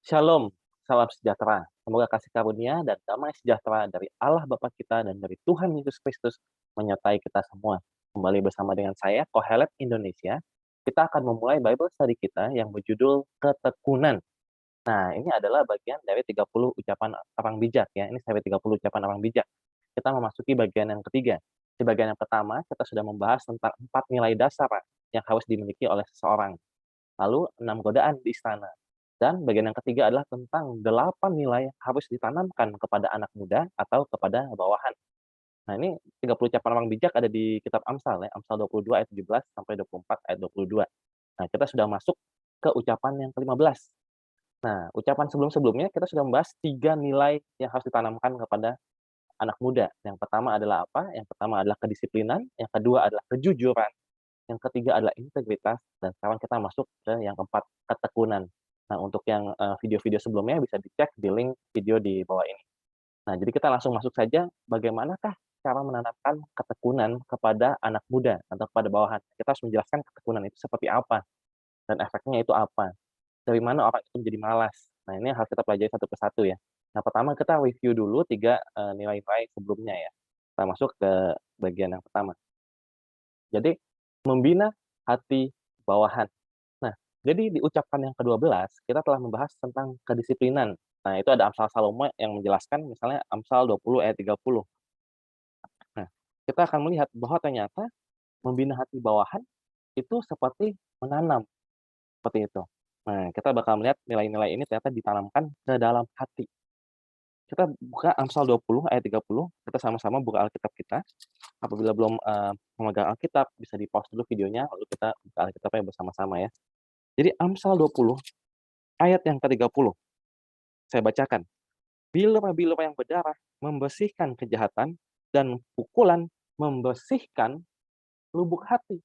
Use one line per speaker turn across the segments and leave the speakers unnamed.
Shalom, salam sejahtera. Semoga kasih karunia dan damai sejahtera dari Allah Bapa kita dan dari Tuhan Yesus Kristus menyertai kita semua. Kembali bersama dengan saya, Kohelet Indonesia. Kita akan memulai Bible study kita yang berjudul Ketekunan. Nah, ini adalah bagian dari 30 ucapan orang bijak ya. Ini dari 30 ucapan orang bijak. Kita memasuki bagian yang ketiga. Di bagian yang pertama, kita sudah membahas tentang 4 nilai dasar yang harus dimiliki oleh seseorang. Lalu 6 godaan di istana. Dan bagian yang ketiga adalah tentang 8 nilai yang harus ditanamkan kepada anak muda atau kepada bawahan. Nah, ini 30 ucapan orang bijak ada di kitab Amsal ya, Amsal 22 ayat 17 sampai 24 ayat 22. Nah, kita sudah masuk ke ucapan yang ke-15. Nah, ucapan sebelum-sebelumnya kita sudah membahas 3 nilai yang harus ditanamkan kepada anak muda. Yang pertama adalah apa? Yang pertama adalah kedisiplinan, yang kedua adalah kejujuran, yang ketiga adalah integritas, dan sekarang kita masuk ke yang keempat, ketekunan. Nah, untuk yang video-video sebelumnya bisa dicek di link video di bawah ini. Nah, jadi kita langsung masuk saja, bagaimanakah cara menanamkan ketekunan kepada anak muda atau kepada bawahan. Kita harus menjelaskan ketekunan itu seperti apa, dan efeknya itu apa. Dari mana orang itu menjadi malas. Nah, ini harus kita pelajari satu persatu ya. Nah, pertama kita review dulu 3 nilai-nilai sebelumnya ya. Kita masuk ke bagian yang pertama. Jadi, membina hati bawahan. Nah, jadi di ucapan yang ke-12, kita telah membahas tentang kedisiplinan. Nah, itu ada Amsal Salomo yang menjelaskan misalnya Amsal 20 ayat 30. Nah, kita akan melihat bahwa ternyata membina hati bawahan itu seperti menanam, seperti itu. Nah, kita bakal melihat nilai-nilai ini ternyata ditanamkan ke dalam hati. Kita buka Amsal 20 ayat 30, kita sama-sama buka Alkitab kita. Apabila belum, memegang Alkitab, bisa di-pause dulu videonya, lalu kita buka Alkitabnya bersama-sama ya. Jadi Amsal 20 ayat yang ke-30, saya bacakan. Bilur-bilur yang berdarah membersihkan kejahatan, dan pukulan membersihkan lubuk hati.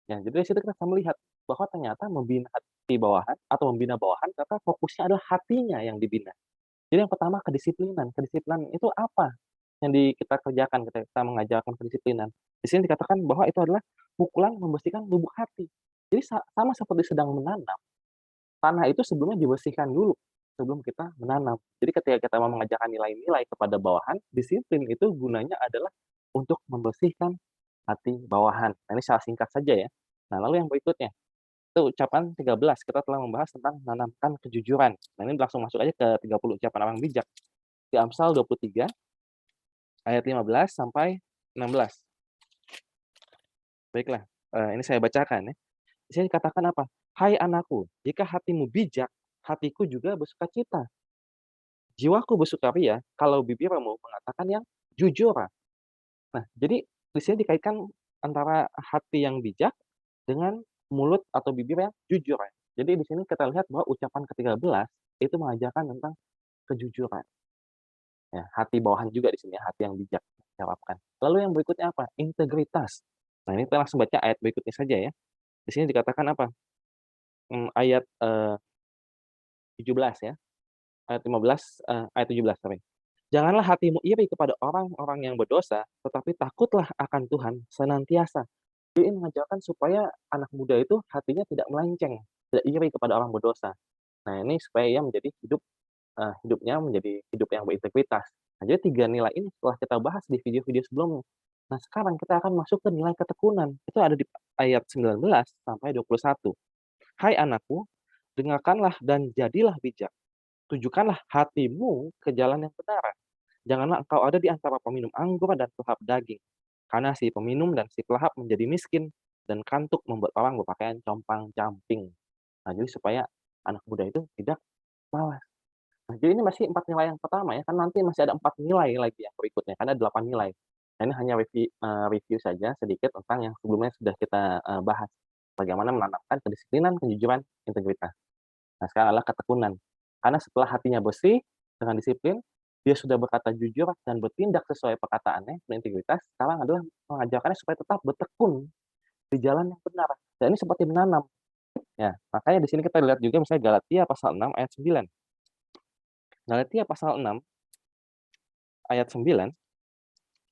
Ya, jadi dari situ kita bisa melihat bahwa ternyata membina hati bawahan atau membina bawahan, ternyata fokusnya adalah hatinya yang dibina. Jadi yang pertama kedisiplinan. Kedisiplinan itu apa yang kita kerjakan ketika kita mengajarkan kedisiplinan? Di sini dikatakan bahwa itu adalah pukulan membersihkan lubuk hati. Jadi sama seperti sedang menanam, tanah itu sebelumnya dibersihkan dulu sebelum kita menanam. Jadi ketika kita mau mengajarkan nilai-nilai kepada bawahan, disiplin itu gunanya adalah untuk membersihkan hati bawahan. Nah, ini secara singkat saja ya. Nah, lalu yang berikutnya, itu ucapan 13, kita telah membahas tentang menanamkan kejujuran. Nah, ini langsung masuk aja ke 30 ucapan orang bijak. Di Amsal 23 ayat 15 sampai 16. Baiklah, ini saya bacakan ya. Di sini dikatakan apa? "Hai anakku, jika hatimu bijak, hatiku juga bersukacita. Jiwaku bersukaria kalau bibirmu mengatakan yang jujur." Nah, jadi di sini dikaitkan antara hati yang bijak dengan mulut atau bibir yang jujur ya. Jadi di sini kita lihat bahwa ucapan ke-13 itu mengajarkan tentang kejujuran. Ya, hati bawahan juga di sini ya, hati yang bijak diharapkan. Lalu yang berikutnya apa? Integritas. Nah, ini kita langsung baca ayat berikutnya saja ya. Di sini dikatakan apa? Ayat, 17 ya, ayat 15, ayat 17, sorry. "Janganlah hatimu iri kepada orang-orang yang berdosa, tetapi takutlah akan Tuhan senantiasa." Jadi ini mengajarkan supaya anak muda itu hatinya tidak melenceng, tidak iri kepada orang berdosa. Nah, ini supaya ia menjadi hidupnya menjadi hidup yang berintegritas. Nah, jadi 3 nilai ini setelah kita bahas di video-video sebelumnya. Nah, sekarang kita akan masuk ke nilai ketekunan. Itu ada di ayat 19 sampai 21. "Hai anakku, dengarkanlah dan jadilah bijak. Tunjukkanlah hatimu ke jalan yang benar. Janganlah engkau ada di antara peminum anggur dan pelahap daging. Karena si peminum dan si pelahap menjadi miskin, dan kantuk membuat orang berpakaian compang-camping." Nah, jadi supaya anak muda itu tidak malas. Nah, jadi ini masih 4 nilai yang pertama ya, kan nanti masih ada 4 nilai lagi yang berikutnya, karena ada 8 nilai. Nah, ini hanya review saja sedikit tentang yang sebelumnya sudah kita, bahas. Bagaimana menanamkan kedisiplinan, kejujuran, integritas. Nah, sekarang adalah ketekunan. Karena setelah hatinya bersih dengan disiplin, dia sudah berkata jujur dan bertindak sesuai perkataannya, berintegritas, sekarang adalah mengajarkannya supaya tetap bertekun di jalan yang benar. Dan ini seperti menanam. Ya, makanya di sini kita lihat juga misalnya Galatia pasal 6 ayat 9. Galatia pasal 6 ayat 9,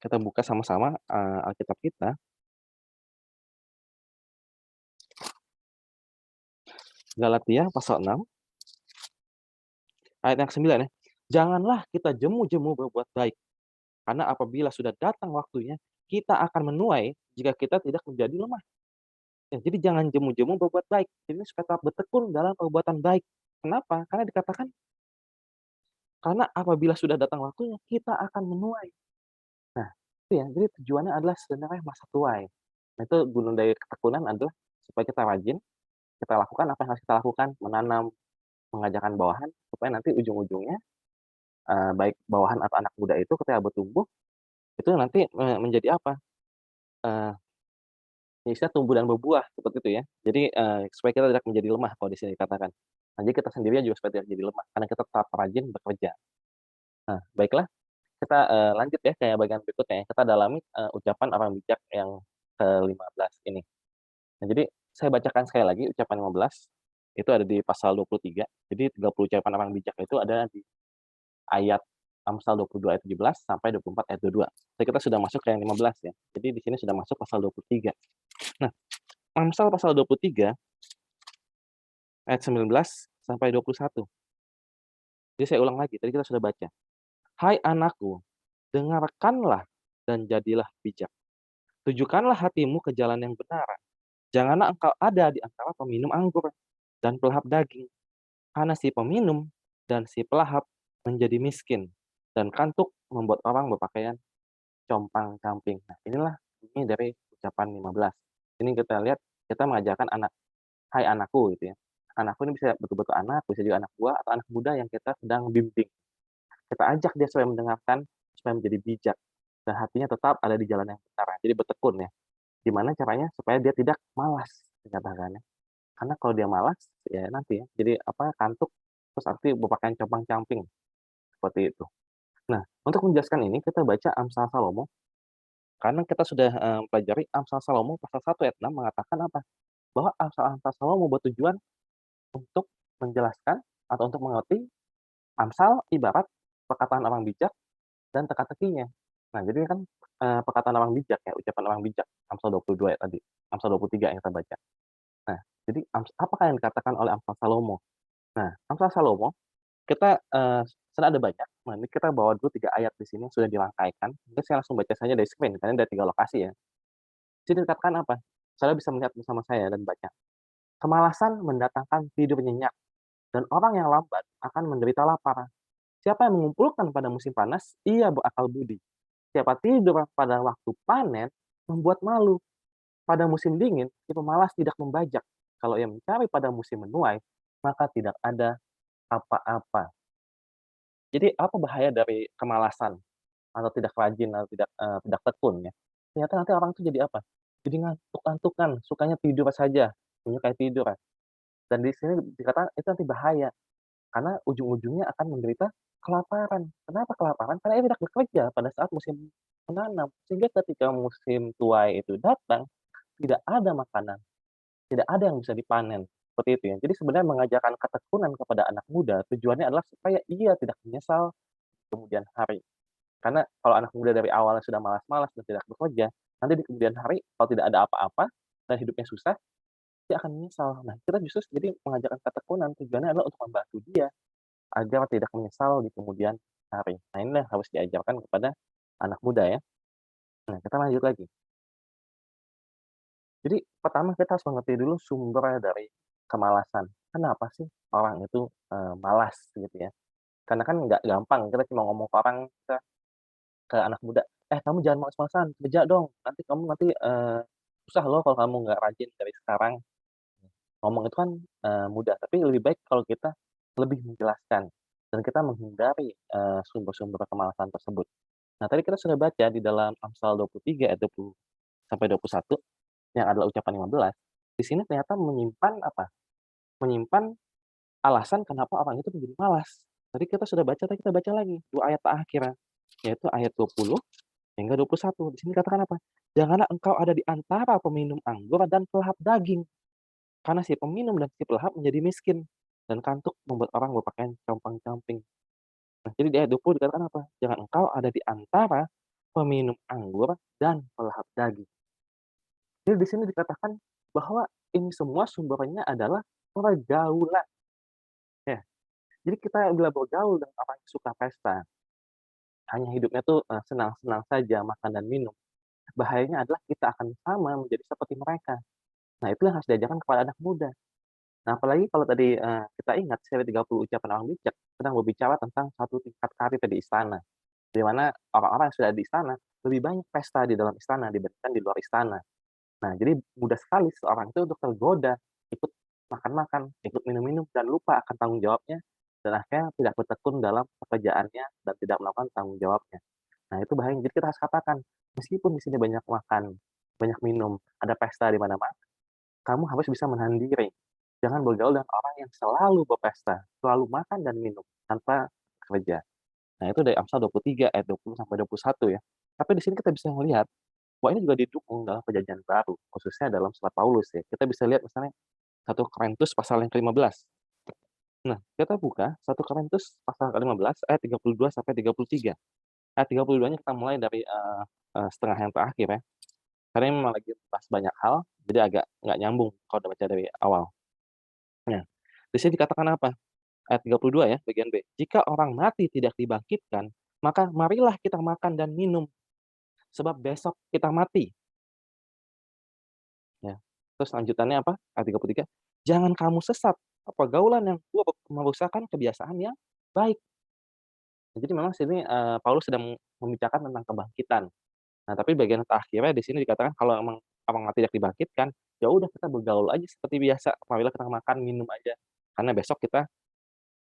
kita buka sama-sama, Alkitab kita. Galatia pasal 6 Ayat yang ke-9 ya, "Janganlah kita jemu-jemu berbuat baik, karena apabila sudah datang waktunya, kita akan menuai jika kita tidak menjadi lemah." Ya, jadi jangan jemu-jemu berbuat baik. Ini supaya tetap bertekun dalam perbuatan baik. Kenapa? Karena dikatakan, "Karena apabila sudah datang waktunya, kita akan menuai." Nah, itu ya, jadi tujuannya adalah sebenarnya masa tuai. Nah, itu gunung dari ketekunan adalah supaya kita rajin, kita lakukan apa yang harus kita lakukan, menanam, mengajarkan bawahan, supaya nanti ujung-ujungnya, baik bawahan atau anak muda itu ketika bertumbuh, itu nanti, menjadi apa, eee, ya istilahnya tumbuh dan berbuah, seperti itu ya. Jadi, supaya kita tidak menjadi lemah kalau di sini dikatakan. Nah, jadi kita sendirian juga supaya tidak menjadi lemah, karena kita tetap rajin bekerja. Nah, baiklah, kita, lanjut ya ke bagian berikutnya ya, kita dalami, ucapan orang bijak yang ke-15 ini. Nah, jadi saya bacakan sekali lagi ucapan 15, itu ada di pasal 23. Jadi 30 ucapan orang bijak itu ada di ayat Amsal 22 ayat 17 sampai 24 ayat 22. Jadi kita sudah masuk ke yang 15 ya. Jadi di sini sudah masuk pasal 23. Nah, Amsal pasal 23 ayat 19 sampai 21. Jadi saya ulang lagi, tadi kita sudah baca. "Hai anakku, dengarkanlah dan jadilah bijak. Tujukanlah hatimu ke jalan yang benar. Janganlah engkau ada di antara peminum anggur dan pelahap daging, karena si peminum dan si pelahap menjadi miskin, dan kantuk membuat orang berpakaian compang-camping." Nah, inilah bunyi dari ucapan 15. Ini kita lihat, kita mengajarkan anak, "Hai anakku," gitu ya. Anakku ini bisa betul-betul anak, bisa juga anak buah atau anak muda yang kita sedang bimbing. Kita ajak dia supaya mendengarkan, supaya menjadi bijak, dan hatinya tetap ada di jalan yang benar. Jadi bertekun ya. Gimana caranya supaya dia tidak malas, dikatakan ya. Karena kalau dia malas, ya nanti ya, jadi apa, kantuk, terus nanti berpakaian compang-camping, seperti itu. Nah, untuk menjelaskan ini kita baca Amsal Salomo, karena kita sudah, mempelajari Amsal Salomo pasal 1 ayat 6 mengatakan apa, bahwa Amsal-amsal Salomo bertujuan untuk menjelaskan atau untuk mengerti Amsal ibarat perkataan orang bijak dan teka-tekinya. Nah, jadi kan, perkataan orang bijak ya, ucapan orang bijak, Amsal 22 ya tadi, Amsal 23 yang kita baca. Nah, jadi apakah yang dikatakan oleh Amsal Salomo? Nah, Amsal Salomo kita, sebenarnya ada banyak, nah ini kita bawa dulu 3 ayat di sini sudah dirangkaikan, mungkin saya langsung baca saja dari screen karena ada 3 lokasi ya. Di sini dikatakan apa? Saudara bisa melihat bersama saya dan baca, "Kemalasan mendatangkan tidur nyenyak, dan orang yang lambat akan menderita lapar. Siapa yang mengumpulkan pada musim panas, ia berakal budi. Siapa tidur pada waktu panen, membuat malu. Pada musim dingin, si pemalas tidak membajak. Kalau ia mencari pada musim menuai, maka tidak ada apa-apa." Jadi apa bahaya dari kemalasan atau tidak rajin atau tidak tekun ya, ternyata nanti orang itu jadi apa, jadi ngantuk-ngantukan, sukanya tidur saja, menyukai tidur ya. Dan di sini dikatakan itu nanti bahaya, karena ujung-ujungnya akan menderita kelaparan. Kenapa kelaparan? Karena ia tidak bekerja pada saat musim menanam, sehingga ketika musim tuai itu datang, tidak ada makanan, tidak ada yang bisa dipanen, seperti itu ya. Jadi sebenarnya mengajarkan ketekunan kepada anak muda, tujuannya adalah supaya ia tidak menyesal kemudian hari. Karena kalau anak muda dari awalnya sudah malas-malas dan tidak bekerja, nanti di kemudian hari kalau tidak ada apa-apa dan hidupnya susah, dia akan menyesal. Nah, kita justru jadi mengajarkan ketekunan, tujuannya adalah untuk membantu dia agar tidak menyesal di kemudian hari. Nah, inilah yang harus diajarkan kepada anak muda ya. Nah, kita lanjut lagi. Jadi pertama kita harus mengerti dulu sumber dari kemalasan. Kenapa sih orang itu, malas gitu ya? Karena kan nggak gampang kita cuma ngomong ke orang, kita ke anak muda, "Eh, kamu jangan males-malesan, kerja dong, nanti kamu nanti, susah loh kalau kamu nggak rajin dari sekarang." Ngomong itu kan, mudah, tapi lebih baik kalau kita lebih menjelaskan dan kita menghindari, sumber-sumber kemalasan tersebut. Nah, tadi kita sudah baca di dalam Amsal 23 ayat 20 sampai 21 yang adalah ucapan 15, di sini ternyata menyimpan apa, menyimpan alasan kenapa orang itu menjadi malas. Tadi kita sudah baca, tadi kita baca lagi 2 ayat terakhir, yaitu ayat 20 hingga 21. Di sini dikatakan apa? "Janganlah engkau ada di antara peminum anggur dan pelahap daging, karena si peminum dan si pelahap menjadi miskin, dan kantuk membuat orang berpakaian compang-camping." Nah, jadi di ayat 20 dikatakan apa? "Jangan engkau ada di antara peminum anggur dan pelahap daging." Jadi di sini dikatakan bahwa ini semua sumbernya adalah pergaulan, ya. Jadi kita bila bergaul dengan orang yang suka pesta, hanya hidupnya tuh, senang-senang saja makan dan minum, bahayanya adalah kita akan sama menjadi seperti mereka. Nah, itu yang harus diajarkan kepada anak muda. Nah, apalagi kalau tadi, kita ingat seri 30 ucapan orang bijak sedang berbicara tentang satu tingkat karir di istana, di mana orang-orang yang sudah di istana lebih banyak pesta di dalam istana dibandingkan di luar istana. Nah, jadi mudah sekali seorang itu untuk tergoda, ikut makan-makan, ikut minum-minum, dan lupa akan tanggung jawabnya, dan akhirnya tidak bertekun dalam pekerjaannya dan tidak melakukan tanggung jawabnya. Nah, itu bahaya. Jadi kita harus katakan, meskipun di sini banyak makan, banyak minum, ada pesta di mana-mana, kamu harus bisa menahan diri. Jangan bergaul dengan orang yang selalu berpesta, selalu makan dan minum tanpa kerja. Nah, itu dari Amsal 23 ayat 20 sampai 21 ya. Tapi di sini kita bisa melihat bahwa ini juga didukung dalam Perjanjian Baru, khususnya dalam surat Paulus ya. Kita bisa lihat misalnya 1 Korintus pasal yang ke-15. Nah, kita buka 1 Korintus pasal ke-15 ayat 32 sampai 33. Ayat 32-nya kita mulai dari, setengah yang terakhir ya. Karena ini memang lagi bahas banyak hal, jadi agak nggak nyambung kalau udah baca dari awal. Nah, di sini dikatakan apa? Ayat 32 ya, bagian B. "Jika orang mati tidak dibangkitkan, maka marilah kita makan dan minum, sebab besok kita mati." Ya. Terus lanjutannya apa? Ayat 33, "Jangan kamu sesat, pergaulan yang buruk merusakkan kebiasaan yang baik." Jadi memang sini, Paulus sedang membicarakan tentang kebangkitan. Nah, tapi bagian terakhirnya di sini dikatakan kalau emang orang tidak dibangkitkan, ya udah kita bergaul aja seperti biasa, marilah kita makan, minum aja, karena besok kita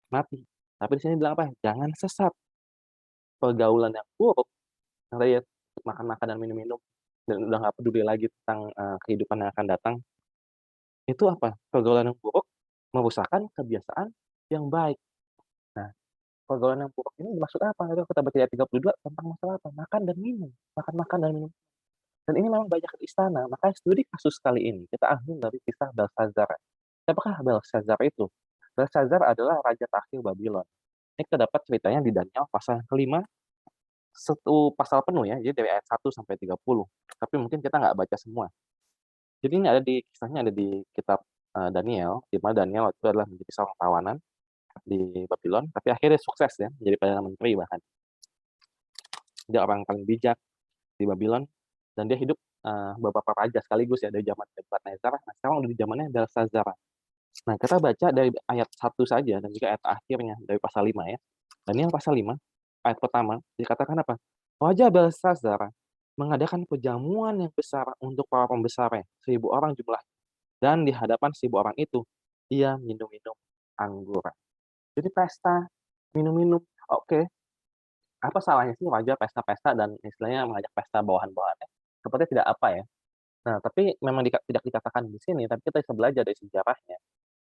mati. Tapi di sini bilang apa? Jangan sesat, pergaulan yang buruk, yang tadi ya, makan-makan dan minum-minum, dan udah nggak peduli lagi tentang, kehidupan yang akan datang, itu apa? Pergaulan yang buruk merusakkan kebiasaan yang baik. Nah, pergaulan yang buruk ini maksud apa? Itu kita baca ayat 32 tentang masalah apa? Makan dan minum, makan-makan dan minum. Dan ini memang banyak di istana, makanya studi kasus kali ini kita ambil dari kisah Belsazar. Siapakah Belsazar itu? Belsazar adalah raja terakhir Babylon. Ini kita dapat ceritanya di Daniel pasal yang kelima, satu pasal penuh ya, jadi dari ayat 1 sampai 30. Tapi mungkin kita nggak baca semua. Jadi ini ada di kisahnya ada di kitab, Daniel, di mana Daniel itu adalah menjadi seorang tawanan di Babylon, tapi akhirnya sukses ya, menjadi perdana menteri bahkan. Dia orang paling bijak di Babylon, dan dia hidup, beberapa raja sekaligus ya, dari zaman Nebukadnezar, nah sekarang udah di zamannya Belsazar. Nah, kita baca dari ayat 1 saja dan juga ayat akhirnya dari pasal 5 ya. Daniel pasal 5, ayat pertama, dikatakan apa? Raja Belsazar mengadakan perjamuan yang besar untuk para pembesarnya, 1.000 orang jumlah. Dan di hadapan 1.000 orang itu, ia minum-minum anggur. Jadi pesta, minum-minum, oke. Apa salahnya sih raja pesta-pesta dan istilahnya mengajak pesta bawahan-bawahannya? Sepertinya tidak apa ya. Nah, tapi memang tidak dikatakan di sini, tapi kita bisa belajar dari sejarahnya.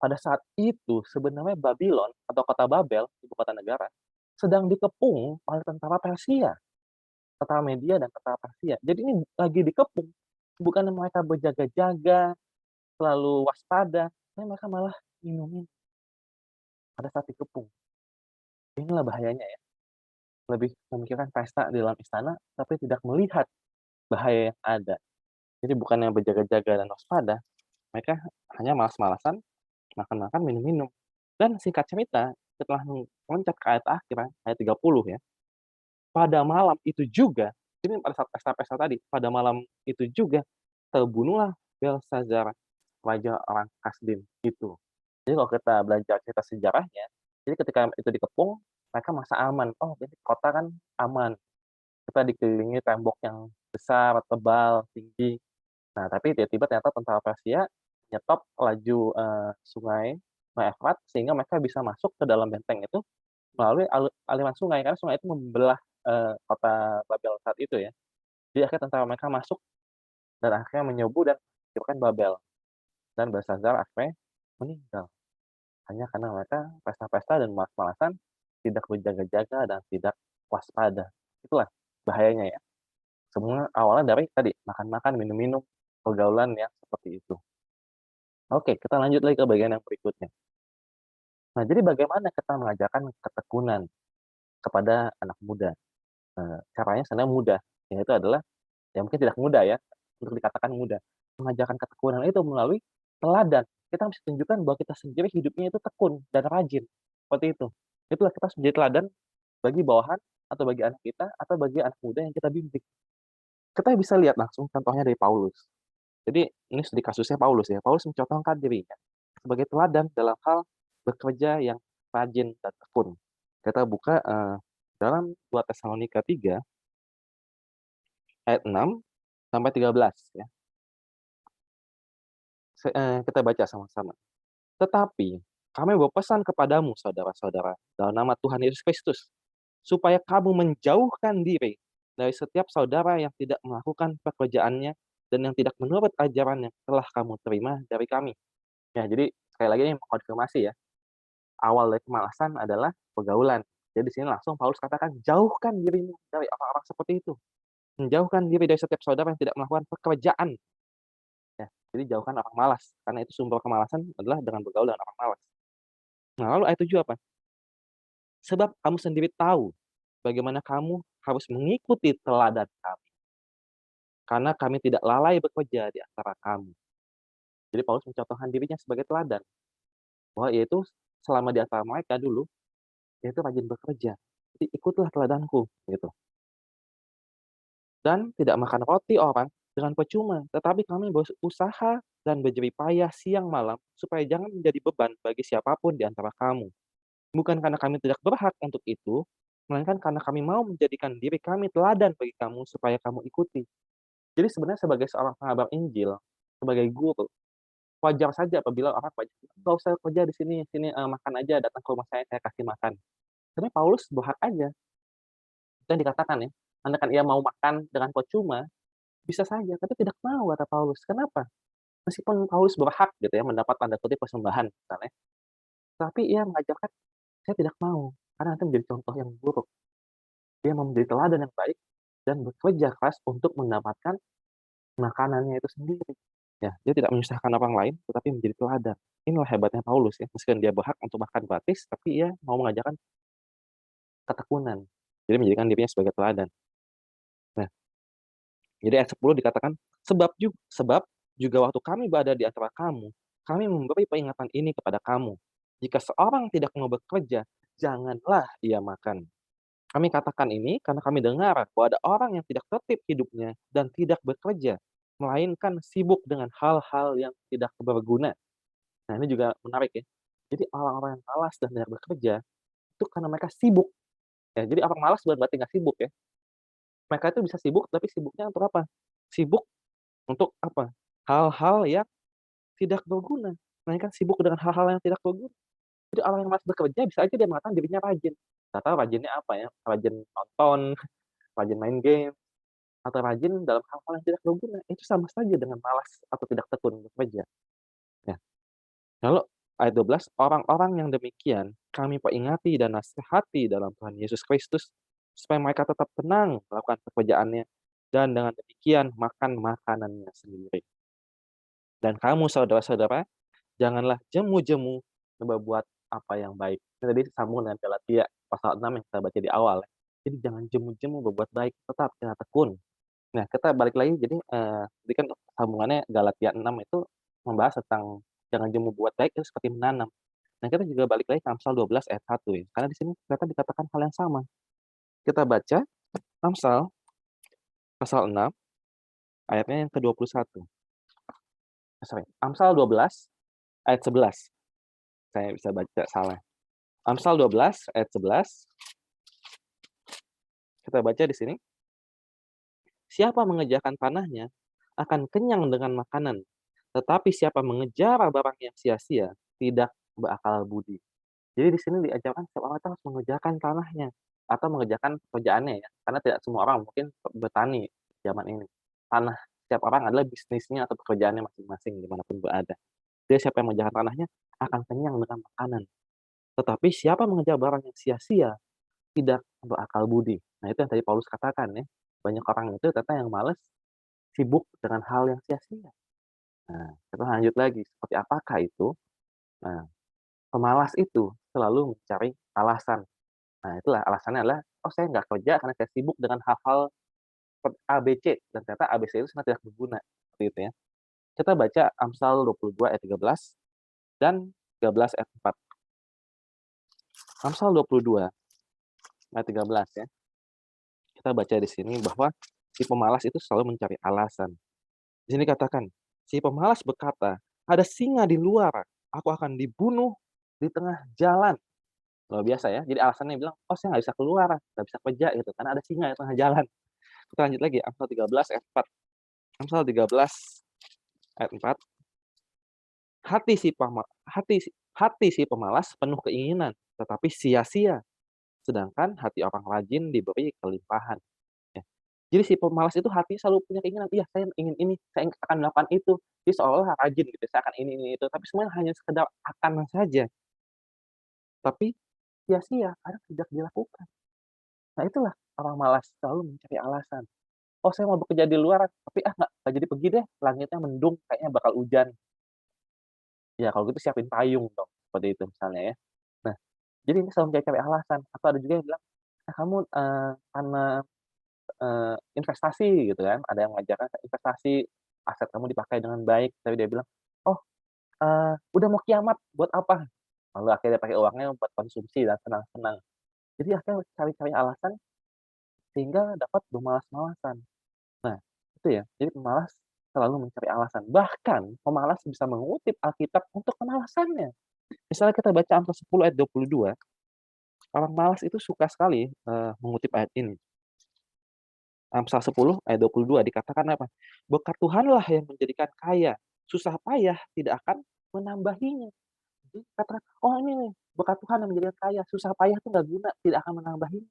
Pada saat itu sebenarnya Babylon atau kota Babel, ibu kota negara, sedang dikepung oleh tentara Persia, tentara Media dan tentara Persia. Jadi ini lagi dikepung, bukannya mereka berjaga-jaga, selalu waspada, tapi mereka malah minum pada saat dikepung. Inilah bahayanya ya, lebih memikirkan pesta di dalam istana, tapi tidak melihat bahaya yang ada. Jadi bukannya berjaga-jaga dan waspada, mereka hanya malas-malasan, makan-makan, minum-minum. Dan singkat cerita, setelah loncat ke ayat akhir, ayat 30 ya, pada malam itu juga, ini pada saat pesta-pesta tadi, pada malam itu juga terbunuhlah Belsazar, raja orang Kasdim itu. Jadi kalau kita belajar cerita sejarahnya, jadi ketika itu dikepung, mereka masa aman. Oh, jadi kota kan aman. Kita dikelilingi tembok yang besar, tebal, tinggi. Nah, tapi tiba-tiba ternyata tentara Persia nyetop laju, sungai Efrat sehingga mereka bisa masuk ke dalam benteng itu melalui aliran sungai, karena sungai itu membelah, kota Babel saat itu ya. Jadi akhirnya tentara mereka masuk dan akhirnya menyerbu dan menghancurkan Babel, dan Belsazar akhirnya meninggal. Hanya karena mereka pesta-pesta dan malas-malasan, tidak berjaga-jaga dan tidak waspada. Itulah bahayanya ya. Semua awalnya dari tadi, makan-makan, minum-minum, pergaulan yang seperti itu. Oke, kita lanjut lagi ke bagian yang berikutnya. Nah, jadi bagaimana kita mengajarkan ketekunan kepada anak muda? Caranya sebenarnya mudah, yaitu adalah ya mungkin tidak mudah ya, untuk dikatakan mudah. Mengajarkan ketekunan itu melalui teladan. Kita harus tunjukkan bahwa kita sendiri hidupnya itu tekun dan rajin. seperti itu. Itulah kita harus menjadi teladan bagi bawahan atau bagi anak kita atau bagi anak muda yang kita bimbing. Kita bisa lihat langsung contohnya dari Paulus. Jadi ini studi kasusnya Paulus ya. Paulus mencontohkan dirinya sebagai teladan dalam hal bekerja yang rajin dan tekun. Kita buka dalam 2 Tesalonika 3 ayat 6 sampai 13 ya. Kita baca sama-sama. Tetapi kami berpesan kepadamu saudara-saudara dalam nama Tuhan Yesus Kristus supaya kamu menjauhkan diri dari setiap saudara yang tidak melakukan pekerjaannya dan yang tidak menurut ajaran yang telah kamu terima dari kami. Ya, jadi sekali lagi ini mengkonfirmasi ya, awal dari kemalasan adalah pergaulan. Jadi di sini langsung Paulus katakan, jauhkan dirimu dari orang-orang seperti itu. Menjauhkan diri dari setiap saudara yang tidak melakukan pekerjaan. Ya, jadi jauhkan orang malas, karena itu sumber kemalasan adalah dengan bergaul dengan orang malas. Nah, lalu ayat 7 apa? Sebab kamu sendiri tahu bagaimana kamu harus mengikuti teladan kami. Karena kami tidak lalai bekerja di antara kamu. Jadi Paulus mencontohkan dirinya sebagai teladan. Bahwa yaitu selama di antara mereka dulu, yaitu rajin bekerja. Jadi ikutlah teladanku gitu. Dan tidak makan roti orang dengan percuma, tetapi kami berusaha dan berjerih payah siang malam supaya jangan menjadi beban bagi siapapun di antara kamu. Bukan karena kami tidak berhak untuk itu, melainkan karena kami mau menjadikan diri kami teladan bagi kamu supaya kamu ikuti. Jadi sebenarnya sebagai seorang pengabar Injil, sebagai guru, wajar saja apabila orang banyak, "Nggak usah kerja di sini, sini, makan aja, datang ke rumah saya kasih makan." Sebenarnya Paulus berhak aja, itu yang dikatakan ya, andaikan ia mau makan dengan percuma, bisa saja, tapi tidak mau kata Paulus. Kenapa? Meskipun Paulus berhak gitu ya mendapat tanda kutip persembahan misalnya, tapi ia mengajarkan, "Saya tidak mau," karena nanti menjadi contoh yang buruk. Dia mau menjadi teladan yang baik dan bekerja keras untuk mendapatkan makanannya itu sendiri. Ya, dia tidak menyusahkan orang lain, tetapi menjadi teladan. Inilah hebatnya Paulus ya, meskipun dia berhak untuk makan gratis, tapi ia mau mengajarkan ketekunan. Jadi menjadikan dirinya sebagai teladan. Nah, jadi ayat 10 dikatakan, sebab juga waktu kami berada di antara kamu, kami memberi peringatan ini kepada kamu. Jika seorang tidak mau bekerja, janganlah ia makan. Kami katakan ini karena kami dengar bahwa ada orang yang tidak tertib hidupnya dan tidak bekerja, melainkan sibuk dengan hal-hal yang tidak berguna. Nah, ini juga menarik ya. Jadi orang-orang yang malas dan tidak bekerja, itu karena mereka sibuk. Ya, jadi orang malas bukan berarti nggak sibuk ya. Mereka itu bisa sibuk, tapi sibuknya untuk apa? Sibuk untuk apa? Hal-hal yang tidak berguna. Melainkan sibuk dengan hal-hal yang tidak berguna. Jadi orang yang malas bekerja bisa aja dia mengatakan dirinya rajin. Nggak tahu rajinnya apa ya, rajin nonton, rajin main game, atau rajin dalam hal-hal yang tidak berguna. Itu sama saja dengan malas atau tidak tekun bekerja. Ya. Lalu ayat 12, orang-orang yang demikian kami peringati dan nasihati dalam Tuhan Yesus Kristus supaya mereka tetap tenang melakukan pekerjaannya dan dengan demikian makan makanannya sendiri. Dan kamu saudara-saudara, janganlah jemu-jemu berbuat apa yang baik. Ini tadi sambung dengan Galatia pasal 6 yang kita baca di awal. Jadi jangan jemu-jemu berbuat baik, tetap kita tekun. Nah, kita balik lagi jadi, tadi kan sambungannya Galatia 6 itu membahas tentang jangan jemu buat baik itu seperti menanam. Nah, kita juga balik lagi ke Amsal 12 ayat 1 ya, karena di sini ternyata dikatakan hal yang sama. Kita baca Amsal pasal 6 ayatnya yang ke-21. Sorry, Amsal 12 ayat 11. Saya bisa baca salah. Amsal 12 ayat 11, kita baca di sini, "Siapa mengerjakan tanahnya akan kenyang dengan makanan, tetapi siapa mengejar barang yang sia-sia tidak berakal budi." Jadi di sini diajarkan setiap orang itu harus mengerjakan tanahnya atau mengerjakan pekerjaannya ya, karena tidak semua orang mungkin bertani zaman ini. Tanah setiap orang adalah bisnisnya atau pekerjaannya masing-masing dimanapun berada. Jadi siapa yang mengerjakan tanahnya akan kenyang dengan makanan. Tetapi siapa mengejar barang yang sia-sia tidak berakal budi. Nah, itu yang tadi Paulus katakan ya, banyak orang itu ternyata yang malas sibuk dengan hal yang sia-sia. Nah, kita lanjut lagi, seperti apakah itu? Nah, pemalas itu selalu mencari alasan. Nah, itulah alasannya adalah, "Oh, saya nggak kerja karena saya sibuk dengan hal-hal seperti A, B, C," dan ternyata A, B, C itu sebenarnya tidak berguna, seperti itu ya. Kita baca Amsal 22 ayat 13 dan 13 ayat 4. Amsal 22 ayat 13 ya. Kita baca di sini bahwa si pemalas itu selalu mencari alasan. Di sini katakan, si pemalas berkata, "Ada singa di luar, aku akan dibunuh di tengah jalan." Luar biasa ya. Jadi alasannya bilang, "Oh, saya nggak bisa keluar, nggak bisa kerja," gitu, karena ada singa di tengah jalan. Kita lanjut lagi, Amsal 13 ayat 4. Amsal 13 ayat 4. Hati si pema hati si pemalas penuh keinginan, tetapi sia-sia, sedangkan hati orang rajin diberi kelimpahan. Ya. Jadi si pemalas itu hati selalu punya keinginan, "Iya, saya ingin ini, saya akan melakukan itu." Dia seolah-olah rajin gitu, "Saya akan ini, itu." Tapi semuanya hanya sekedar angan saja, tapi sia-sia karena tidak dilakukan. Nah, itulah orang malas selalu mencari alasan. "Oh, saya mau bekerja di luar, tapi nggak jadi pergi deh, langitnya mendung, kayaknya bakal hujan." Ya kalau gitu siapin payung dong, seperti itu misalnya ya. Nah, jadi ini selalu mencari alasan, atau ada juga yang bilang, kamu, karena, investasi," gitu kan, ada yang mengajarkan investasi, aset kamu dipakai dengan baik, tapi dia bilang, "Oh, udah mau kiamat, buat apa?" Lalu akhirnya pakai uangnya buat konsumsi dan senang-senang. Jadi akhirnya cari-cari alasan sehingga dapat bermalas-malasan. Nah, itu ya, jadi pemalas selalu mencari alasan, bahkan pemalas bisa mengutip Alkitab untuk alasannya. Misalnya kita baca Amsal 10 ayat 22, orang malas itu suka sekali, mengutip ayat ini. Amsal 10 ayat 22 dikatakan apa? "Berkat Tuhanlah yang menjadikan kaya, susah payah tidak akan menambahinya." Jadi katakan, "Oh ini nih, berkat Tuhan yang menjadikan kaya, susah payah tuh nggak guna, tidak akan menambahinya."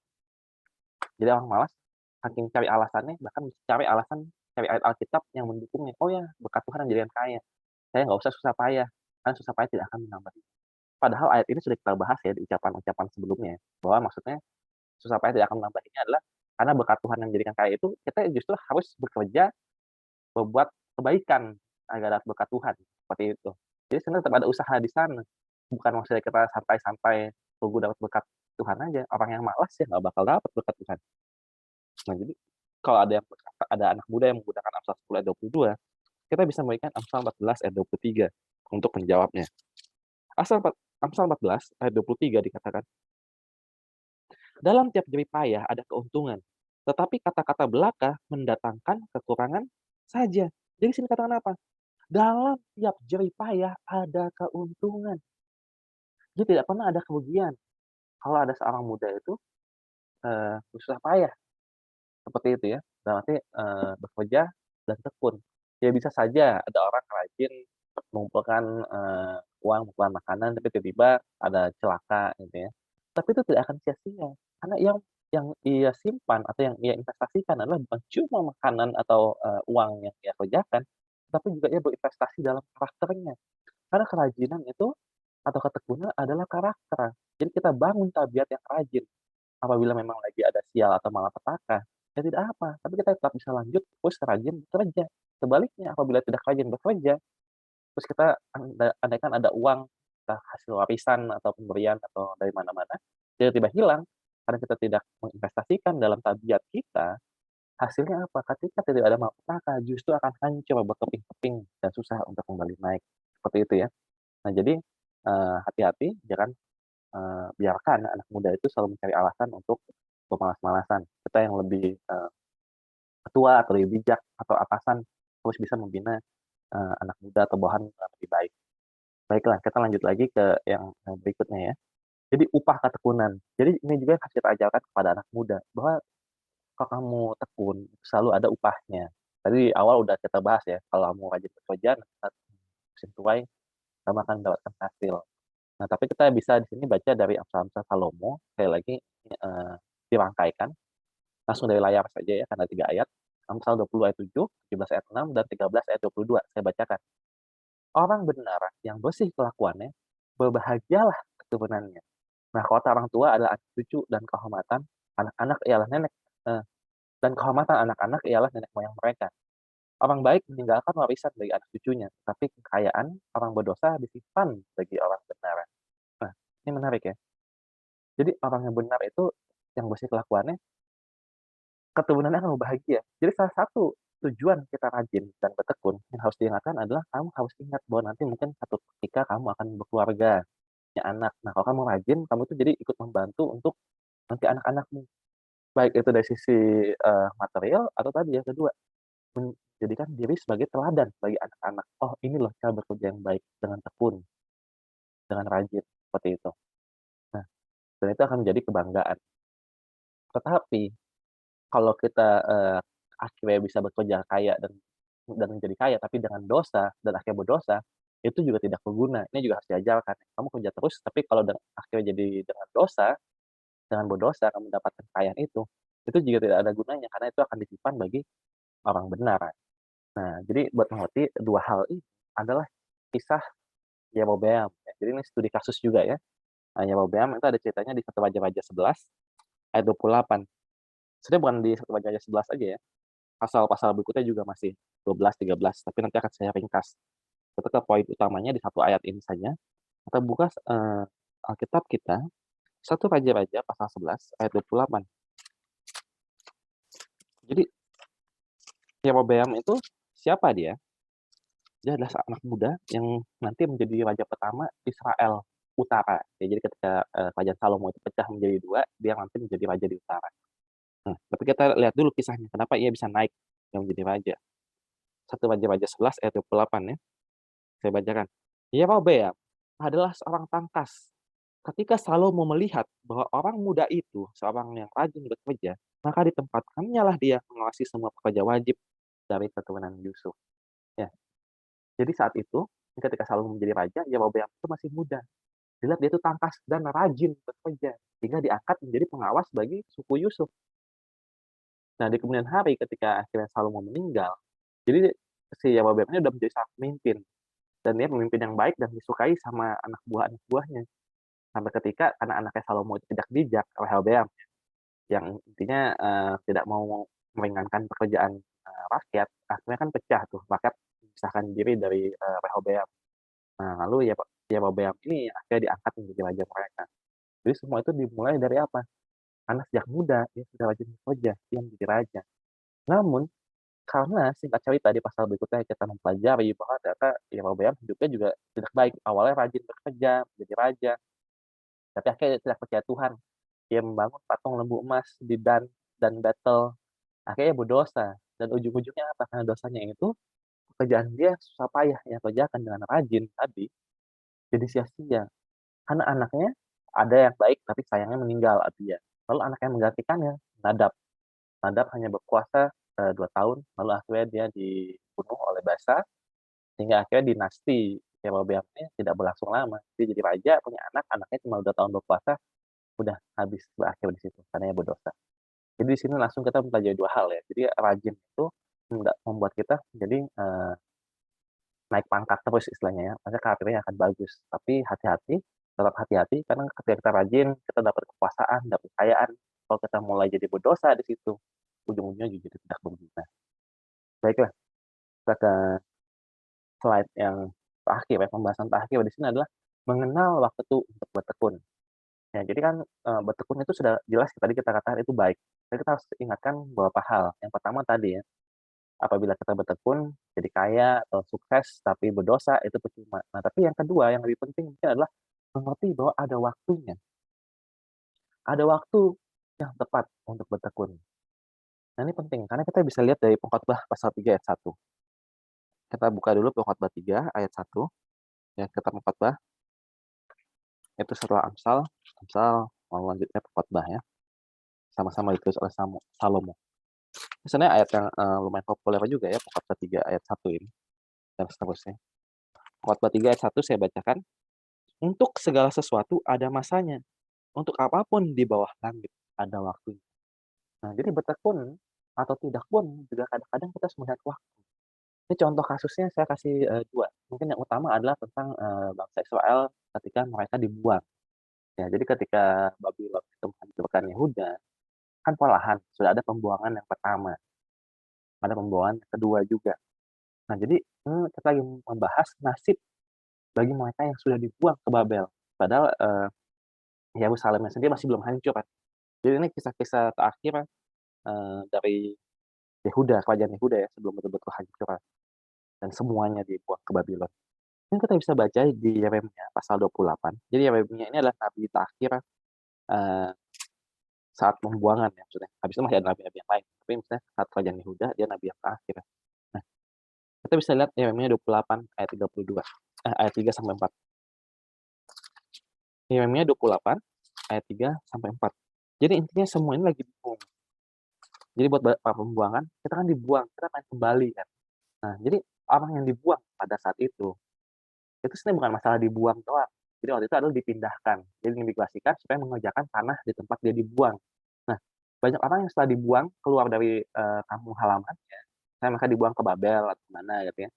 Jadi orang malas, saking cari alasannya, bahkan cari alasan, cari ayat Alkitab yang mendukungnya. "Oh ya, berkat Tuhan yang menjadikan kaya, saya nggak usah susah payah, karena susah payah tidak akan menambahi." Padahal ayat ini sudah kita bahas ya di ucapan-ucapan sebelumnya, bahwa maksudnya susah payah tidak akan menambahinya adalah karena berkat Tuhan yang menjadikan kaya itu, kita justru harus bekerja, berbuat kebaikan agar dapat berkat Tuhan, seperti itu. Jadi sebenarnya tetap ada usaha di sana, bukan maksudnya kita santai-santai tunggu dapat berkat Tuhan aja, orang yang malas ya nggak bakal dapat berkat Tuhan. Nah jadi, kalau ada yang berkata ada anak muda yang menggunakan Amsal 10 ayat 22, kita bisa memberikan Amsal 14 ayat 23 untuk menjawabnya. Amsal 14 ayat 23 dikatakan, "Dalam tiap jerih payah ada keuntungan, tetapi kata-kata belaka mendatangkan kekurangan saja." Jadi sini katakan apa? Dalam tiap jerih payah ada keuntungan. Jadi tidak pernah ada kerugian kalau ada seorang muda itu, susah payah seperti itu ya, dalam arti, bekerja dan tekun. Ya bisa saja ada orang rajin mengumpulkan, uang, mengumpulkan makanan, tapi tiba-tiba ada celaka gitu ya. Tapi itu tidak akan sia-sia, karena yang ia simpan atau yang ia investasikan adalah bukan cuma makanan atau, uang yang ia kerjakan, tapi juga ia berinvestasi dalam karakternya. Karena kerajinan itu atau ketekunan adalah karakter. Jadi kita bangun tabiat yang rajin. Apabila memang lagi ada sial atau malapetaka, ya tidak apa, tapi kita tetap bisa lanjut terus rajin bekerja. Sebaliknya apabila tidak rajin bekerja, terus kita andaikan ada uang, entah hasil warisan atau pemberian atau dari mana-mana, tiba-tiba hilang, karena kita tidak menginvestasikan dalam tabiat kita, hasilnya apa? Ketika tidak ada malapetaka, justru akan hancur, berkeping-keping, dan susah untuk kembali naik. Seperti itu ya. Nah jadi, hati-hati jangan, biarkan anak muda itu selalu mencari alasan untuk bermalas-malasan. Kita yang lebih, tua atau lebih bijak atau atasan harus bisa membina, anak muda atau bawahan dengan lebih baik. Baiklah, kita lanjut lagi ke yang, berikutnya ya. Jadi upah ketekunan. Jadi ini juga yang harus kita ajarkan kepada anak muda, bahwa kalau kamu tekun, selalu ada upahnya. Tadi awal udah kita bahas ya, kalau kamu rajin bekerja, saat musim tuai, kamu akan mendapatkan hasil. Nah, tapi kita bisa di sini baca dari Amsal-Amsal Salomo, sekali lagi, dirangkaikan, langsung dari layar saja ya, karena 3 ayat. Amsal 20 ayat 7, 17 ayat 6, dan 13 ayat 22. Saya bacakan. "Orang benar yang bersih kelakuannya, berbahagialah keturunannya. Mahkota orang tua adalah anak cucu dan kehormatan anak-anak ialah nenek, eee, dan kehormatan anak-anak ialah nenek moyang mereka. Orang baik meninggalkan warisan bagi anak cucunya, tapi kekayaan orang berdosa disimpan bagi orang benar." Nah, ini menarik ya. Jadi orang yang benar itu, yang bersih kelakuannya, keturunannya akan bahagia. Jadi salah satu tujuan kita rajin dan bertekun yang harus diingatkan adalah kamu harus ingat bahwa nanti mungkin satu ketika kamu akan berkeluarga, punya anak. Nah, kalau kamu rajin, kamu itu jadi ikut membantu untuk nanti anak-anakmu. Baik itu dari sisi, material atau tadi yang kedua, menjadikan diri sebagai teladan bagi anak-anak. Oh, ini loh cara bekerja yang baik, dengan tekun, dengan rajin, seperti itu. Nah, dan itu akan menjadi kebanggaan. Tetapi, kalau kita, akhirnya bisa bekerja kaya dan menjadi kaya, tapi dengan dosa dan akhirnya berdosa, itu juga tidak berguna. Ini juga harus diajarkan. Kamu kerja terus, tapi kalau akhirnya jadi dengan dosa, dengan berdosa kamu mendapatkan kekayaan itu juga tidak ada gunanya karena itu akan disimpan bagi orang benar. Nah, jadi buat mengerti 2 hal ini adalah kisah Yerobeam ya. Jadi ini studi kasus juga ya. Nah, Yerobeam itu ada ceritanya di 1 Raja-Raja 11 ayat 28. Sebenarnya bukan di 1 Raja-Raja 11 aja ya, pasal-pasal berikutnya juga masih 12, 13, tapi nanti akan saya ringkas. Kita ke poin utamanya di 1 ayat ini saja. Kita buka, Alkitab kita, 1 Raja-Raja pasal 11 ayat 28. Jadi Yerobeam itu siapa dia? Dia adalah seorang anak muda yang nanti menjadi raja pertama Israel Utara. Ya, jadi ketika, kerajaan Salomo itu pecah menjadi 2, dia nanti menjadi raja di utara. Nah, tapi kita lihat dulu kisahnya, kenapa ia bisa naik dan menjadi raja. 1 Raja-Raja 11 ayat 28 ya, saya bacakan. Yerobeam adalah seorang tangkas. Ketika Salomo melihat bahwa orang muda itu seorang yang rajin bekerja, maka ditempatkannya lah dia mengawasi semua pekerja wajib dari keturunan Yusuf. Ya, jadi saat itu, ketika Salomo menjadi raja, Yerobeam itu masih muda. Dilihat dia itu tangkas dan rajin bekerja, sehingga diangkat menjadi pengawas bagi suku Yusuf. Nah, di kemudian hari ketika akhirnya Salomo meninggal, jadi si Yerobeam ini udah menjadi seorang pemimpin, dan dia pemimpin yang baik dan disukai sama anak buahnya. Sampai ketika karena anaknya Salomo itu tidak bijak, Rehobeam, yang intinya, tidak mau meringankan pekerjaan, rakyat, akhirnya kan pecah tuh, rakyat memisahkan diri dari, Rehobeam. Nah, lalu Yerobeam ini akhirnya diangkat menjadi raja mereka. Jadi semua itu dimulai dari apa? Karena sejak muda dia sudah rajin bekerja, dia menjadi raja. Namun, karena singkat cerita di pasal berikutnya kita mempelajari bahwa ternyata Yerobeam hidupnya juga tidak baik. Awalnya rajin bekerja, menjadi raja, tapi akhirnya dia tidak percaya Tuhan. Dia membangun patung lembu emas di Dan dan Betel. Akhirnya berdosa dan ujung-ujungnya apa? Karena dosanya itu, pekerjaan dia susah payah yang kerjakan dengan rajin tadi jadi sia-sia. Karena anaknya ada yang baik tapi sayangnya meninggal Abia. Lalu anak yang menggantikannya Nadab. Nadab hanya berkuasa, 2 tahun, lalu akhirnya dia dibunuh oleh Basa, sehingga akhirnya dinasti Yerobeam ini tidak berlangsung lama. Dia jadi raja, punya anak, anaknya cuma 2 tahun berkuasa, udah habis, berakhir di situ, karena dia berdosa. Jadi di sini langsung kita mempelajari 2 hal ya. Jadi rajin itu enggak membuat kita jadi, naik pangkat terus istilahnya ya, maka karirnya akan bagus. Tapi hati-hati, tetap hati-hati karena ketika kita rajin, kita dapat kekuasaan, dapat kekayaan. Kalau kita mulai jadi berdosa di situ, ujung-ujungnya juga tidak berguna. Baiklah, kita ke slide yang terakhir ya, pembahasan terakhir di sini adalah mengenal waktu untuk bertekun. Ya, jadi kan, bertekun itu sudah jelas tadi kita katakan itu baik. Tapi kita harus ingatkan beberapa hal. Yang pertama tadi ya, apabila kita bertekun, jadi kaya atau sukses tapi berdosa itu percuma. Nah, tapi yang kedua yang lebih penting mungkin adalah mengerti bahwa ada waktunya. Ada waktu yang tepat untuk bertekun. Nah, ini penting karena kita bisa lihat dari Pengkhotbah pasal 3 ayat 1. Kita buka dulu Pengkhotbah 3 ayat 1, ya kita Pengkhotbah, itu setelah Amsal, Amsal lalu lanjutnya Pengkhotbah ya. Sama-sama ditulis oleh Salomo. Sebenarnya ayat yang, lumayan populer juga ya Pengkhotbah 3 ayat 1 ini dan seterusnya. Pengkhotbah 3 ayat 1 saya bacakan. Untuk segala sesuatu ada masanya, untuk apapun di bawah langit ada waktunya. Nah, jadi bertekun atau tidak pun juga kadang-kadang kita harus melihat waktu. Ini contoh kasusnya saya kasih, 2. Mungkin yang utama adalah tentang, bangsa Israel ketika mereka dibuang. Ya, jadi ketika Babylon itu menghancurkan Yehuda, kan perlahan sudah ada pembuangan yang pertama, ada pembuangan yang kedua juga. Nah, jadi, kita lagi membahas nasib bagi mereka yang sudah dibuang ke Babel. Padahal, Yerusalemnya sendiri masih belum hancur kan. Jadi ini kisah-kisah terakhir, dari Yehuda, kerajaan Yehuda ya, sebelum betul-betul hancur dan semuanya dibuang ke Babylon. Yang kita bisa baca di Yeremia pasal 28. Jadi Yeremia ini adalah nabi terakhir, eee, saat pembuangan ya maksudnya. Habis itu masih ada nabi-nabi yang lain, tapi misalnya saat kerajaan Yehuda, dia nabi yang terakhir. Nah, kita bisa lihat Yeremia 28 ayat 32, ayat 3 sampai 4. Yeremia 28 ayat 3 sampai 4. Jadi intinya semua ini lagi bingung. Jadi buat pembuangan, kita kan dibuang, kita pengen kembali kan. Nah, jadi orang yang dibuang pada saat itu sebenarnya bukan masalah dibuang doang. Jadi waktu itu adalah dipindahkan. Jadi dimigrasikan supaya mengerjakan tanah di tempat dia dibuang. Nah, banyak orang yang setelah dibuang keluar dari, kampung halamannya, misalnya mereka dibuang ke Babel atau ke mana gitu ya,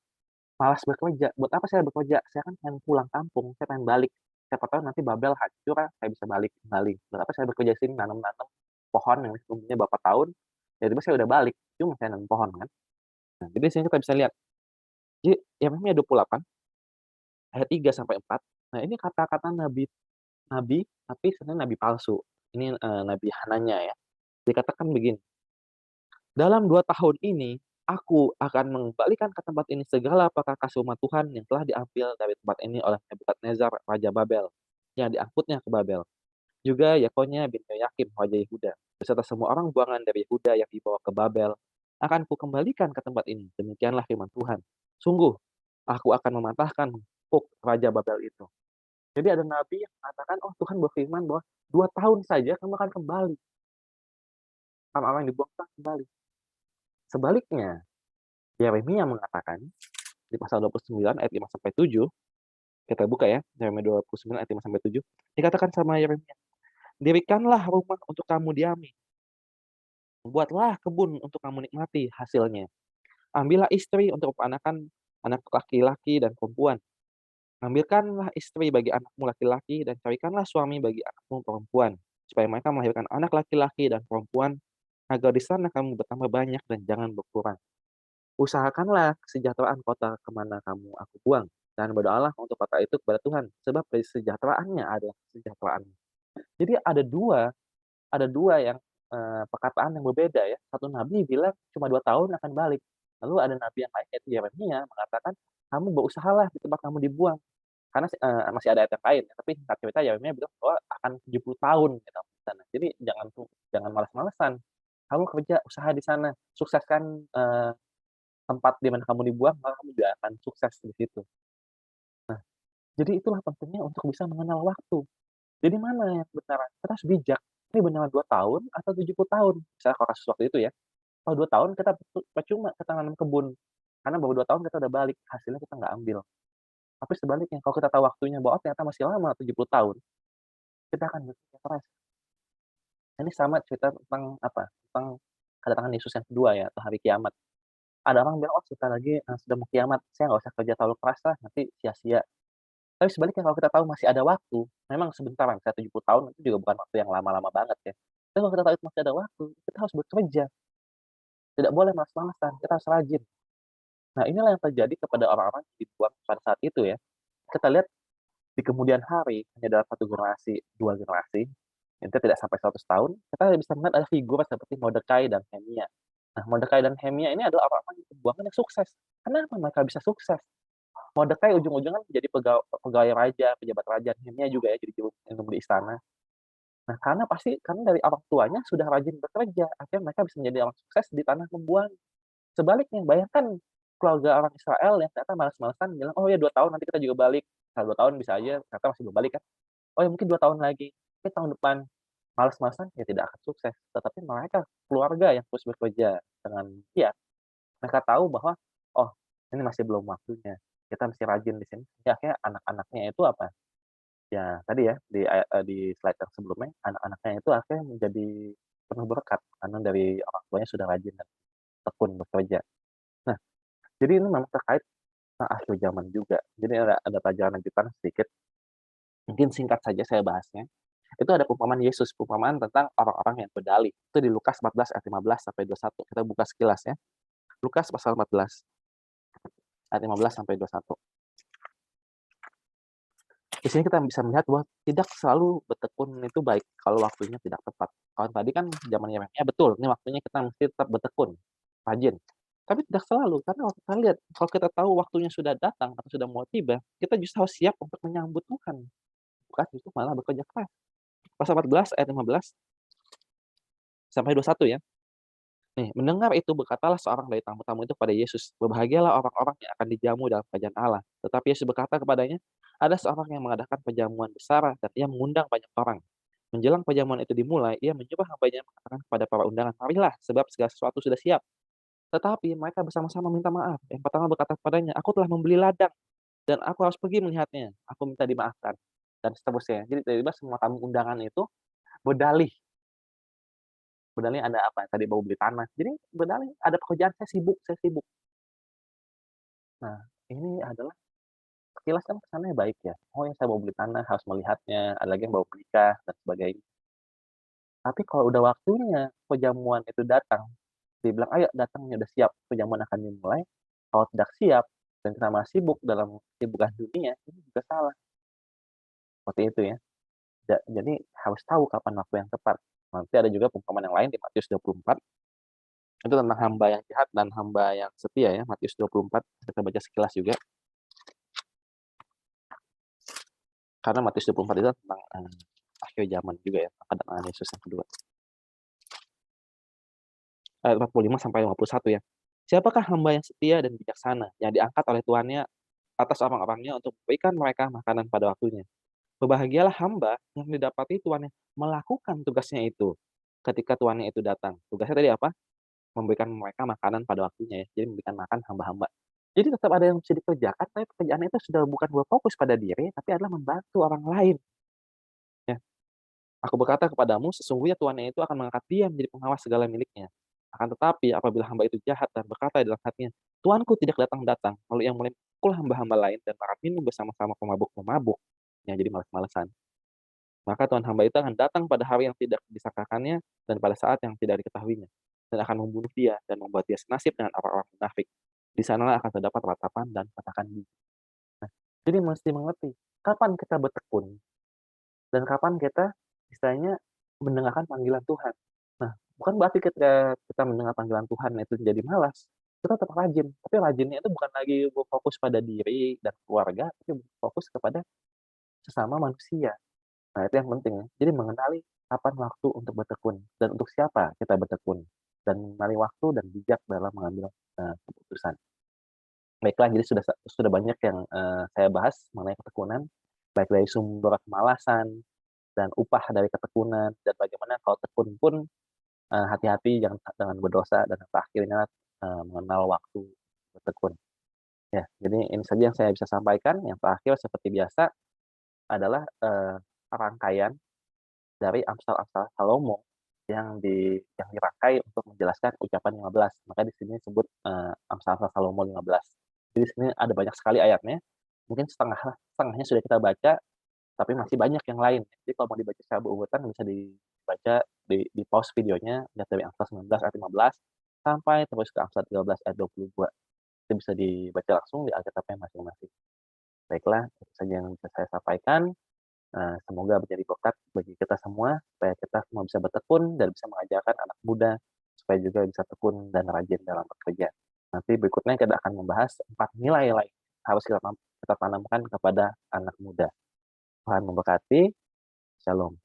malas bekerja. Buat apa saya bekerja? Saya kan pengen pulang kampung, saya pengen balik. Siapa tahu nanti Babel hancur, saya bisa balik kembali. Buat apa saya bekerja di sini nanam-nanam pohon yang tumbuhnya berapa tahun, tiba-tiba saya udah balik, cuma saya nanam pohon kan. Nah, jadi di sini kita bisa lihat, jadi Yeremia 28 ayat 3 sampai 4. Nah, ini kata-kata nabi nabi, tapi sebenarnya nabi palsu. Ini, Nabi Hananya ya. Dikatakan begini, "Dalam 2 tahun ini, aku akan mengembalikan ke tempat ini segala perkakas rumah Tuhan yang telah diambil dari tempat ini oleh Nebukadnezar raja Babel, yang diangkutnya ke Babel. Juga Yekonya bin Yoyakim raja Yehuda, beserta semua orang buangan dari Yehuda yang dibawa ke Babel, akan kukembalikan ke tempat ini. Demikianlah firman Tuhan. Sungguh, aku akan mematahkan kuk raja Babel itu." Jadi ada nabi yang mengatakan, "Oh, Tuhan berfirman bahwa 2 tahun saja kamu akan kembali, orang-orang yang dibuang akan kembali." Sebaliknya, Yeremia mengatakan di pasal 29 ayat 5 sampai 7, kita buka ya, Yeremia 29 ayat 5 sampai 7, dikatakan sama Yeremia, "Dirikanlah rumah untuk kamu diami, buatlah kebun untuk kamu nikmati hasilnya. Ambillah istri untuk peranakan anak laki-laki dan perempuan. Ambilkanlah istri bagi anakmu laki-laki dan carikanlah suami bagi anakmu perempuan, supaya mereka melahirkan anak laki-laki dan perempuan, agar di sana kamu bertambah banyak dan jangan berkurang. Usahakanlah kesejahteraan kota ke mana kamu aku buang, dan berdoalah untuk kota itu kepada Tuhan, sebab kesejahteraannya adalah kesejahteraanmu." Jadi ada dua yang, perkataan yang berbeda ya. Satu nabi bilang cuma 2 tahun akan balik. Lalu ada nabi yang lain yaitu Yeremia mengatakan, "Kamu berusahalah di tempat kamu dibuang." Karena masih ada ayat yang lain, tapi singkat cerita Yeremia bilang bahwa akan 70 tahun gitu di sana. Jadi jangan malas-malesan, kamu kerja, usaha di sana, sukseskan, tempat di mana kamu dibuang, maka kamu juga akan sukses di situ. Nah, jadi itulah pentingnya untuk bisa mengenal waktu. Jadi mana yang beneran, kita harus bijak, ini beneran 2 tahun atau 70 tahun? Misalnya kalau kasus waktu itu ya, kalau 2 tahun kita percuma kita nanam kebun, karena baru 2 tahun kita udah balik, hasilnya kita nggak ambil. Tapi sebaliknya, kalau kita tahu waktunya bahwa, oh ternyata masih lama 70 tahun, kita akan berpikir keras. Ini sama cerita tentang apa, tentang kedatangan Yesus yang kedua ya, atau hari kiamat. Ada orang bilang, "Oh sebentar lagi, sudah mau kiamat, saya nggak usah kerja terlalu keras lah, nanti sia-sia." Tapi sebaliknya kalau kita tahu masih ada waktu, memang sebentar, misalnya 70 tahun itu juga bukan waktu yang lama-lama banget ya. Tapi kalau kita tahu itu masih ada waktu, kita harus bekerja, tidak boleh malas-malasan, kita harus rajin. Nah inilah yang terjadi kepada orang-orang yang dibuang pada saat itu ya. Kita lihat di kemudian hari, hanya dalam 1 generasi, 2 generasi, itu tidak sampai 100 tahun, kita bisa melihat ada figur seperti Mordekai dan Nehemia. Nah, Mordekai dan Nehemia ini adalah orang-orang yang dibuang yang sukses. Kenapa mereka bisa sukses? Mordekai ujung-ujungnya jadi pegawai raja, pejabat raja, Nehemia juga ya jadi juru di istana. Nah, karena dari orang tuanya sudah rajin bekerja, akhirnya mereka bisa menjadi orang sukses di tanah pembuangan. Sebaliknya, bayangkan keluarga orang Israel yang ternyata malas-malesan bilang, "Oh ya 2 tahun nanti kita juga balik." Nah, 2 tahun bisa aja ternyata masih belum balik kan. "Oh ya mungkin 2 tahun lagi." Tapi tahun depan malas-malesan ya tidak akan sukses. Tetapi mereka keluarga yang terus bekerja dengan giat, mereka tahu bahwa, "Oh, ini masih belum waktunya. Kita mesti rajin di sini." Ya akhirnya anak-anaknya itu apa, ya tadi ya di slide yang sebelumnya, anak-anaknya itu akhirnya menjadi penuh berkat karena dari orang tuanya sudah rajin dan tekun bekerja. Nah, jadi ini memang terkait akhir zaman juga. Jadi ada pelajaran lanjutan sedikit, mungkin singkat saja saya bahasnya. Itu ada perumpamaan Yesus, perumpamaan tentang orang-orang yang berdalih. Itu di Lukas 14 ayat 15 sampai 21. Kita buka sekilas ya. Lukas pasal 14 ayat 15 sampai 21. Di sini kita bisa melihat bahwa tidak selalu bertekun itu baik kalau waktunya tidak tepat. Kalau tadi kan zaman Yeremia betul, ini waktunya kita mesti tetap bertekun, rajin. Tapi tidak selalu, karena kalau kita lihat, kalau kita tahu waktunya sudah datang atau sudah mau tiba, kita justru harus siap untuk menyambut Tuhan, bukan justru malah bekerja keras. Pasal 14 ayat 15 sampai 21 ya. Nih, mendengar itu berkatalah seorang dari tamu-tamu itu kepada Yesus, "Berbahagialah orang-orang yang akan dijamu dalam kerajaan Allah." Tetapi Yesus berkata kepadanya, "Ada seorang yang mengadakan perjamuan besar dan ia mengundang banyak orang. Menjelang perjamuan itu dimulai, ia menyuruh hambanya mengatakan kepada para undangan, 'Marilah, sebab segala sesuatu sudah siap.' Tetapi mereka bersama-sama minta maaf. Yang pertama berkata kepadanya, 'Aku telah membeli ladang dan aku harus pergi melihatnya. Aku minta dimaafkan.' Dan seterusnya. Jadi tiba-tiba semua tamu undangan itu berdalih. Berdalih ada apa, tadi mau beli tanah. Jadi berdalih, ada pekerjaan, saya sibuk saya sibuk. Nah, ini adalah sekilas kan kesannya baik ya. Oh ya saya mau beli tanah, harus melihatnya, ada lagi yang baru menikah dan sebagainya. Tapi kalau udah waktunya perjamuan itu datang, dibilang, "Ayo datang nih, udah siap, perjamuan akan dimulai." Kalau tidak siap dan kita masih sibuk dalam kesibukan dunia, ini juga salah, seperti itu ya. Jadi harus tahu kapan waktu yang tepat. Nanti ada juga perumpamaan yang lain di Matius 24, itu tentang hamba yang jahat dan hamba yang setia ya, Matius 24, kita baca sekilas juga. Karena Matius 24 itu tentang, akhir zaman juga ya, kedatangan Yesus yang kedua. Ayat 45 sampai 51 ya. "Siapakah hamba yang setia dan bijaksana, yang diangkat oleh tuannya atas orang-orangnya untuk memberikan mereka makanan pada waktunya? Berbahagialah hamba yang didapati tuannya melakukan tugasnya itu, ketika tuannya itu datang." Tugasnya tadi apa? Memberikan mereka makanan pada waktunya ya, jadi memberikan makan hamba-hamba. Jadi tetap ada yang bisa dikerjakan, tapi pekerjaan itu sudah bukan berfokus pada diri, tapi adalah membantu orang lain, ya. "Aku berkata kepadamu, sesungguhnya tuannya itu akan mengangkat dia menjadi pengawas segala miliknya. Akan tetapi apabila hamba itu jahat dan berkata dalam hatinya, 'Tuanku tidak datang-datang,' lalu ia mulai memukul hamba-hamba lain dan makan minum bersama-sama pemabuk-pemabuk," yang jadi malas-malesan, "maka tuan hamba itu akan datang pada hari yang tidak disangkakannya dan pada saat yang tidak diketahuinya, dan akan membunuh dia dan membuat dia senasib dengan orang-orang munafik. Di sanalah akan terdapat ratapan dan patakan gigi." Nah, jadi mesti mengerti kapan kita bertekun dan kapan kita istilahnya mendengarkan panggilan Tuhan. Nah, bukan berarti ketika kita mendengar panggilan Tuhan itu jadi malas, kita tetap rajin, tapi rajinnya itu bukan lagi berfokus pada diri dan keluarga, tapi fokus kepada sesama manusia. Nah, itu yang penting ya. Jadi mengenali kapan waktu untuk bertekun dan untuk siapa kita bertekun, dan mengenali waktu dan bijak dalam mengambil, keputusan. Baiklah, jadi sudah banyak yang, saya bahas mengenai ketekunan, baik dari sumber kemalasan dan upah dari ketekunan, dan bagaimana kalau tekun pun, hati-hati jangan dengan berdosa, dan yang terakhir adalah, mengenal waktu bertekun. Ya, jadi ini saja yang saya bisa sampaikan. Yang terakhir seperti biasa adalah, rangkaian dari Amsal-Amsal Salomo yang dirangkai untuk menjelaskan ucapan 15. Maka di sini disebut, Amsal-Amsal Salomo 15. Jadi di sini ada banyak sekali ayatnya, mungkin setengahnya sudah kita baca, tapi masih banyak yang lain. Jadi kalau mau dibaca secara berurutan bisa dibaca di-pause videonya, lihat dari Amsal 19 ayat 15 sampai terus ke Amsal 13 ayat 22. Itu bisa dibaca langsung di Alkitabnya masing-masing. Baiklah, itu saja yang bisa saya sampaikan. Semoga menjadi berkat bagi kita semua, supaya kita semua bisa bertekun dan bisa mengajarkan anak muda, supaya juga bisa tekun dan rajin dalam bekerja. Nanti berikutnya kita akan membahas 4 nilai lain harus kita tanamkan kepada anak muda. Tuhan memberkati. Shalom.